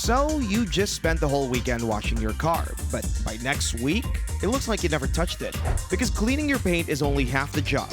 So you just spent the whole weekend washing your car, but by next week, it looks like you never touched it. Because cleaning your paint is only half the job.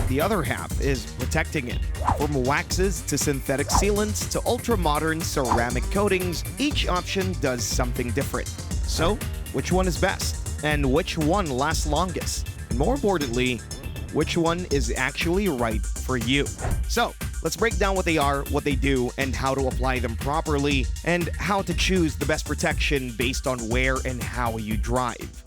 The other half is protecting it. From waxes to synthetic sealants to ultra-modern ceramic coatings, each option does something different. So, which one is best? And which one lasts longest? And more importantly, which one is actually right for you? So, let's break down what they are, what they do, and how to apply them properly, and how to choose the best protection based on where and how you drive.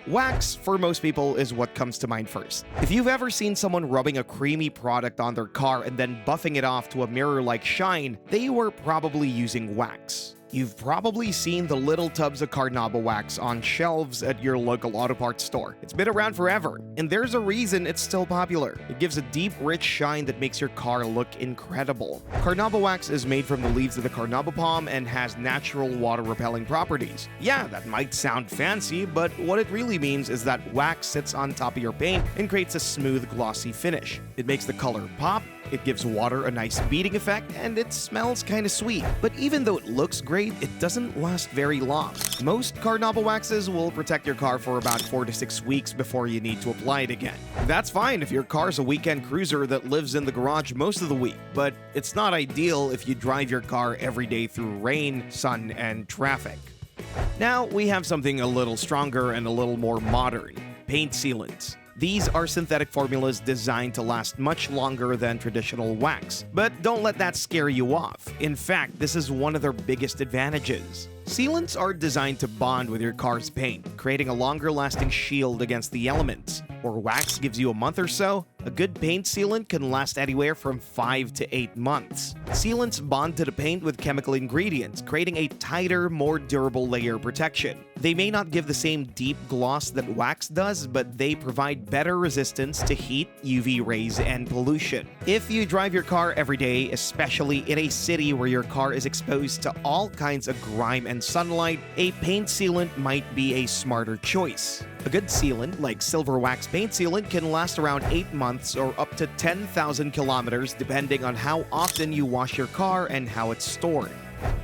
Wax, for most people, is what comes to mind first. If you've ever seen someone rubbing a creamy product on their car and then buffing it off to a mirror-like shine, they were probably using wax. You've probably seen the little tubs of carnauba wax on shelves at your local auto parts store. It's been around forever, and there's a reason it's still popular. It gives a deep, rich shine that makes your car look incredible. Carnauba wax is made from the leaves of the carnauba palm and has natural water-repelling properties. Yeah, that might sound fancy, but what it really means is that wax sits on top of your paint and creates a smooth, glossy finish. It makes the color pop, it gives water a nice beading effect, and it smells kinda sweet. But even though it looks great, it doesn't last very long. Most carnauba waxes will protect your car for about 4 to 6 weeks before you need to apply it again. That's fine if your car's a weekend cruiser that lives in the garage most of the week, but it's not ideal if you drive your car every day through rain, sun, and traffic. Now we have something a little stronger and a little more modern: paint sealants. These are synthetic formulas designed to last much longer than traditional wax. But don't let that scare you off. In fact, this is one of their biggest advantages. Sealants are designed to bond with your car's paint, creating a longer-lasting shield against the elements. Where wax gives you a month or so, a good paint sealant can last anywhere from 5 to 8 months. Sealants bond to the paint with chemical ingredients, creating a tighter, more durable layer of protection. They may not give the same deep gloss that wax does, but they provide better resistance to heat, UV rays, and pollution. If you drive your car every day, especially in a city where your car is exposed to all kinds of grime and sunlight, a paint sealant might be a smarter choice. A good sealant, like silver wax paint sealant, can last around 8 months or up to 10,000 kilometers depending on how often you wash your car and how it's stored.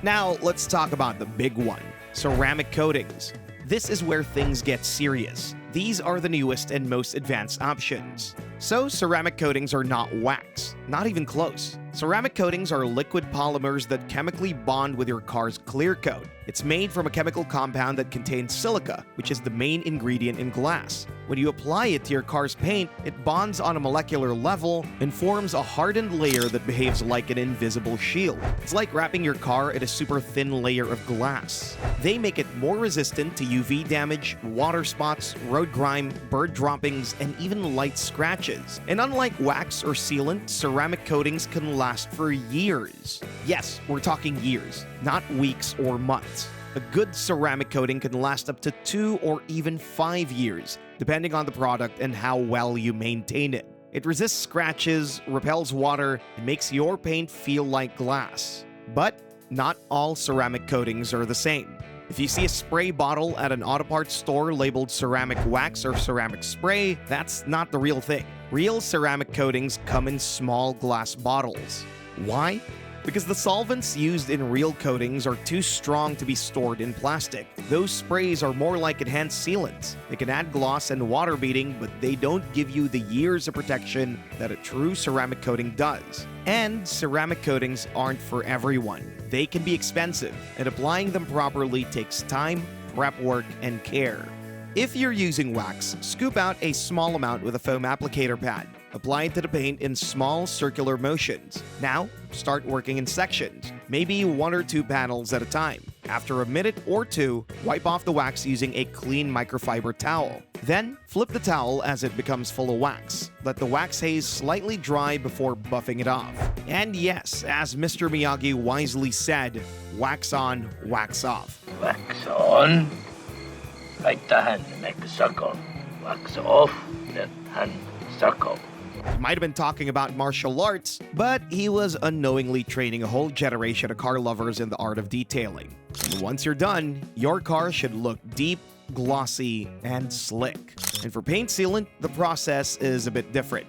Now, let's talk about the big one: ceramic coatings. This is where things get serious. These are the newest and most advanced options. So, ceramic coatings are not wax. Not even close. Ceramic coatings are liquid polymers that chemically bond with your car's clear coat. It's made from a chemical compound that contains silica, which is the main ingredient in glass. When you apply it to your car's paint, it bonds on a molecular level and forms a hardened layer that behaves like an invisible shield. It's like wrapping your car in a super thin layer of glass. They make it more resistant to UV damage, water spots, road grime, bird droppings, and even light scratches. And unlike wax or sealant, ceramic coatings can last for years. Yes, we're talking years, not weeks or months. A good ceramic coating can last up to 2 or even 5 years, depending on the product and how well you maintain it. It resists scratches, repels water, and makes your paint feel like glass. But not all ceramic coatings are the same. If you see a spray bottle at an auto parts store labeled ceramic wax or ceramic spray, that's not the real thing. Real ceramic coatings come in small glass bottles. Why? Because the solvents used in real coatings are too strong to be stored in plastic. Those sprays are more like enhanced sealants. They can add gloss and water beading, but they don't give you the years of protection that a true ceramic coating does. And ceramic coatings aren't for everyone. They can be expensive, and applying them properly takes time, prep work, and care. If you're using wax, scoop out a small amount with a foam applicator pad. Apply it to the paint in small circular motions. Now, start working in sections, maybe 1 or 2 panels at a time. After a minute or 2, wipe off the wax using a clean microfiber towel. Then, flip the towel as it becomes full of wax. Let the wax haze slightly dry before buffing it off. And yes, as Mr. Miyagi wisely said, wax on, wax off. Wax on, like the hand, make the circle. Wax off, left hand, circle. He might have been talking about martial arts, but he was unknowingly training a whole generation of car lovers in the art of detailing. And once you're done, your car should look deep, glossy, and slick. And for paint sealant, the process is a bit different.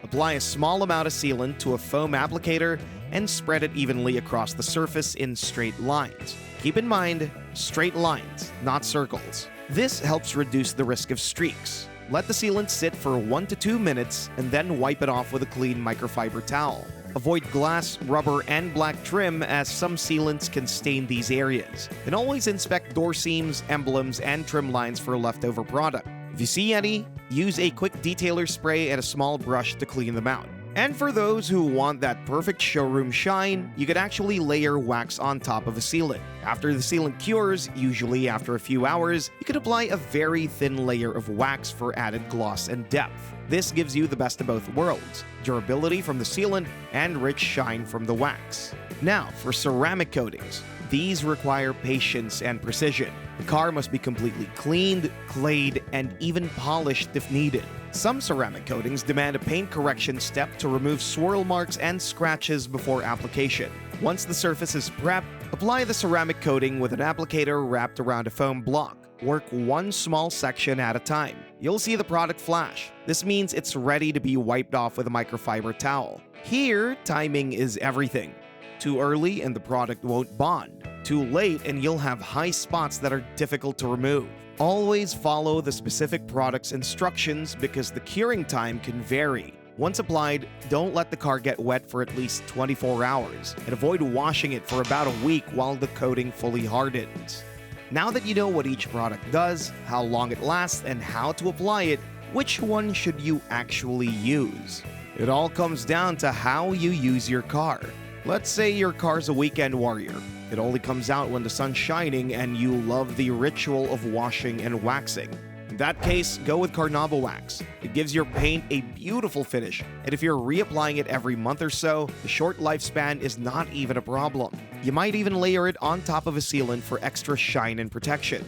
Apply a small amount of sealant to a foam applicator and spread it evenly across the surface in straight lines. Keep in mind, straight lines, not circles. This helps reduce the risk of streaks. Let the sealant sit for 1 to 2 minutes and then wipe it off with a clean microfiber towel. Avoid glass, rubber, and black trim as some sealants can stain these areas. And always inspect door seams, emblems, and trim lines for leftover product. If you see any, use a quick detailer spray and a small brush to clean them out. And for those who want that perfect showroom shine, you could actually layer wax on top of a sealant. After the sealant cures, usually after a few hours, you could apply a very thin layer of wax for added gloss and depth. This gives you the best of both worlds, durability from the sealant and rich shine from the wax. Now, for ceramic coatings. These require patience and precision. The car must be completely cleaned, clayed, and even polished if needed. Some ceramic coatings demand a paint correction step to remove swirl marks and scratches before application. Once the surface is prepped, apply the ceramic coating with an applicator wrapped around a foam block. Work one small section at a time. You'll see the product flash. This means it's ready to be wiped off with a microfiber towel. Here, timing is everything. Too early and the product won't bond. Too late and you'll have high spots that are difficult to remove. Always follow the specific product's instructions because the curing time can vary. Once applied, don't let the car get wet for at least 24 hours and avoid washing it for about a week while the coating fully hardens. Now that you know what each product does, how long it lasts, and how to apply it, which one should you actually use? It all comes down to how you use your car. Let's say your car's a weekend warrior. It only comes out when the sun's shining and you love the ritual of washing and waxing. In that case, go with carnauba wax. It gives your paint a beautiful finish, and if you're reapplying it every month or so, the short lifespan is not even a problem. You might even layer it on top of a sealant for extra shine and protection.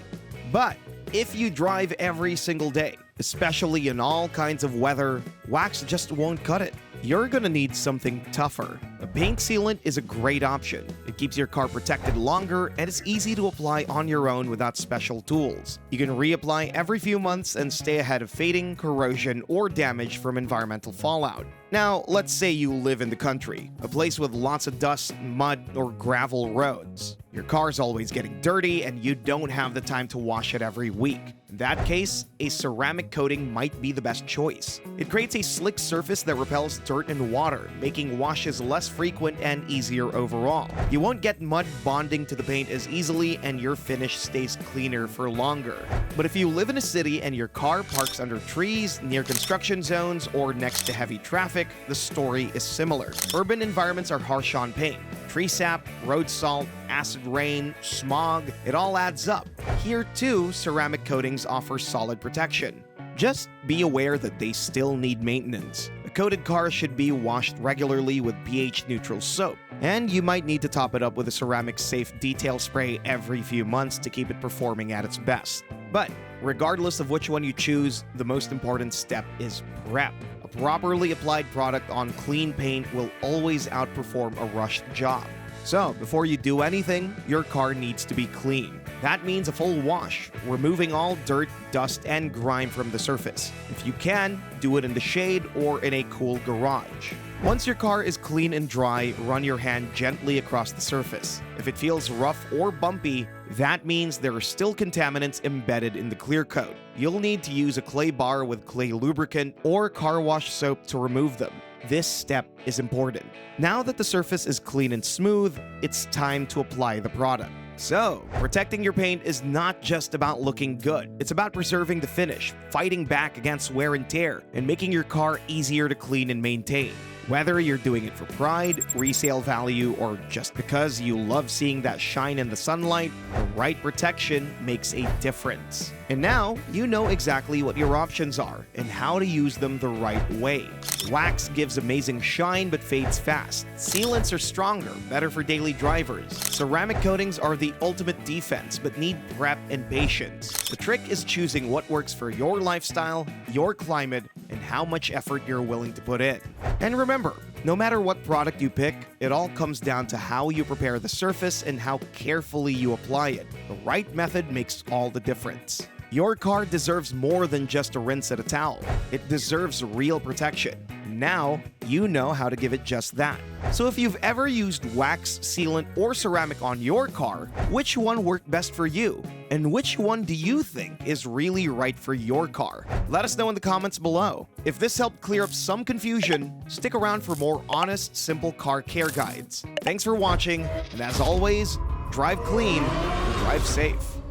But if you drive every single day, especially in all kinds of weather, wax just won't cut it. You're gonna need something tougher. A paint sealant is a great option. It keeps your car protected longer and it's easy to apply on your own without special tools. You can reapply every few months and stay ahead of fading, corrosion, or damage from environmental fallout. Now, let's say you live in the country, a place with lots of dust, mud, or gravel roads. Your car's always getting dirty and you don't have the time to wash it every week. In that case, a ceramic coating might be the best choice. It creates a slick surface that repels dirt and water, making washes less frequent and easier overall. You won't get mud bonding to the paint as easily and your finish stays cleaner for longer. But if you live in a city and your car parks under trees, near construction zones, or next to heavy traffic, the story is similar. Urban environments are harsh on paint. Tree sap, road salt, acid rain, smog, it all adds up. Here too, ceramic coatings offer solid protection. Just be aware that they still need maintenance. A coated car should be washed regularly with pH-neutral soap, and you might need to top it up with a ceramic-safe detail spray every few months to keep it performing at its best. But regardless of which one you choose, the most important step is prep. A properly applied product on clean paint will always outperform a rushed job. So, before you do anything, your car needs to be clean. That means a full wash, removing all dirt, dust, and grime from the surface. If you can, do it in the shade or in a cool garage. Once your car is clean and dry, run your hand gently across the surface. If it feels rough or bumpy, that means there are still contaminants embedded in the clear coat. You'll need to use a clay bar with clay lubricant or car wash soap to remove them. This step is important. Now that the surface is clean and smooth, it's time to apply the product. So, protecting your paint is not just about looking good. It's about preserving the finish, fighting back against wear and tear, and making your car easier to clean and maintain. Whether you're doing it for pride, resale value, or just because you love seeing that shine in the sunlight, the right protection makes a difference. And now, you know exactly what your options are and how to use them the right way. Wax gives amazing shine but fades fast. Sealants are stronger, better for daily drivers. Ceramic coatings are the ultimate defense but need prep and patience. The trick is choosing what works for your lifestyle, your climate, and how much effort you're willing to put in. And remember, no matter what product you pick, it all comes down to how you prepare the surface and how carefully you apply it. The right method makes all the difference. Your car deserves more than just a rinse and a towel. It deserves real protection. And now you know how to give it just that. So if you've ever used wax, sealant, or ceramic on your car, which one worked best for you? And which one do you think is really right for your car? Let us know in the comments below. If this helped clear up some confusion, stick around for more honest, simple car care guides. Thanks for watching, and as always, drive clean and drive safe.